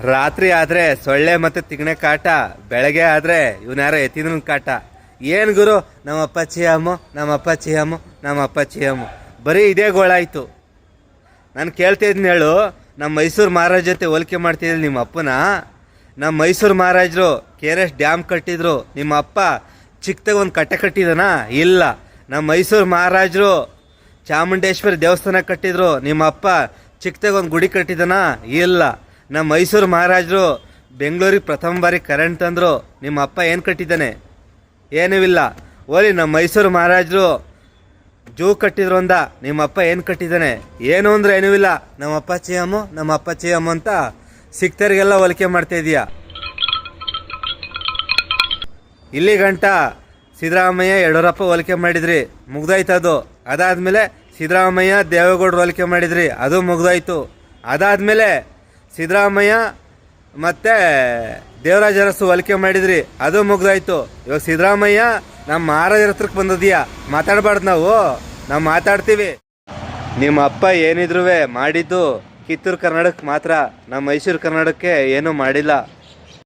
ರಾತ್ರಿ ಆದರೆ ಸೊಳ್ಳೆ ಮತ್ತು ತಿಗಣೆ ಕಾಟ, ಬೆಳಗ್ಗೆ ಆದರೆ ಇವನ್ಯಾರೋ ಎತ್ತಿನ ಕಾಟ. ಏನು ಗುರು, ನಮ್ಮ ಅಪ್ಪಾಚಿ ಅಮ್ಮು, ನಮ್ಮ ಅಪ್ಪಾಚಿ ಅಮ್ಮು, ನಮ್ಮ ಅಪ್ಪಾಚಿ ಅಮ್ಮು, ಬರೀ ಇದೇ ಗೋಳಾಯಿತು. ನಾನು ಕೇಳ್ತಿದ್ನ ಹೇಳು, ನಮ್ಮ ಮೈಸೂರು ಮಹಾರಾಜ ಜೊತೆ ಹೋಲಿಕೆ ಮಾಡ್ತಿದ್ದಿಲ್ಲ ನಿಮ್ಮ ಅಪ್ಪನ. ನಮ್ಮ ಮೈಸೂರು ಮಹಾರಾಜರು KRS ಡ್ಯಾಮ್ ಕಟ್ಟಿದ್ರು, ನಿಮ್ಮ ಅಪ್ಪ ಚಿಕ್ಕದಾಗ ಒಂದು ಕಟ್ಟೆ ಕಟ್ಟಿದನ? ಇಲ್ಲ. ನಮ್ಮ ಮೈಸೂರು ಮಹಾರಾಜರು ಚಾಮುಂಡೇಶ್ವರಿ ದೇವಸ್ಥಾನ ಕಟ್ಟಿದ್ರು, ನಿಮ್ಮ ಅಪ್ಪ ಚಿಕ್ಕದಾಗ ಒಂದು ಗುಡಿ ಕಟ್ಟಿದನ? ಇಲ್ಲ. ನಮ್ಮ ಮೈಸೂರು ಮಹಾರಾಜರು ಬೆಂಗಳೂರಿಗೆ ಪ್ರಥಮ ಬಾರಿ ಕರೆಂಟ್ ತಂದರು, ನಿಮ್ಮ ಅಪ್ಪ ಏನು ಕಟ್ಟಿದ್ದಾನೆ? ಏನೂ ಇಲ್ಲ. ಓಲಿ, ನಮ್ಮ ಮೈಸೂರು ಮಹಾರಾಜರು ಜೂ ಕಟ್ಟಿದ್ರು ಅಂದ, ನಿಮ್ಮ ಅಪ್ಪ ಏನು ಕಟ್ಟಿದ್ದಾನೆ? ಏನು ಅಂದರೆ ಏನೂ ಇಲ್ಲ. ನಮ್ಮ ಅಪ್ಪಾಚಿ ಅಮ್ಮು, ನಮ್ಮ ಅಪ್ಪಾಚಿ ಅಮ್ಮು ಅಂತ ಸಿಕ್ತರಿಗೆಲ್ಲ ಹೋಲಿಕೆ ಮಾಡ್ತಾ ಇದೀಯ. ಇಲ್ಲಿ ಗಂಟ ಸಿದ್ದರಾಮಯ್ಯ ಯಡಿಯೂರಪ್ಪ ಹೋಲಿಕೆ ಮಾಡಿದ್ರಿ, ಮುಗ್ದಾಯ್ತು. ಅದಾದಮೇಲೆ ಸಿದ್ದರಾಮಯ್ಯ ದೇವೇಗೌಡರು ಹೋಲಿಕೆ ಮಾಡಿದ್ರಿ, ಅದು ಮುಗ್ದಾಯ್ತು. ಅದಾದಮೇಲೆ ಸಿದ್ದರಾಮಯ್ಯ ಮತ್ತು ದೇವರಾಜ ಅರಸು ಹೋಲಿಕೆ ಮಾಡಿದ್ರಿ, ಅದು ಮುಗ್ದಾಯ್ತು. ಇವಾಗ ಸಿದ್ದರಾಮಯ್ಯ ನಮ್ಮ ಮಹಾರಾಜರ ಹತ್ರಕ್ಕೆ ಬಂದದೀಯಾ? ಮಾತಾಡಬಾರ್ದು ನಾವು ಮಾತಾಡ್ತೀವಿ. ನಿಮ್ಮ ಅಪ್ಪ ಏನಿದ್ರು ಮಾಡಿದ್ದು ಕಿತ್ತೂರು ಕರ್ನಾಟಕಕ್ಕೆ ಮಾತ್ರ, ನಮ್ಮ ಮೈಸೂರು ಕರ್ನಾಟಕಕ್ಕೆ ಏನೂ ಮಾಡಿಲ್ಲ.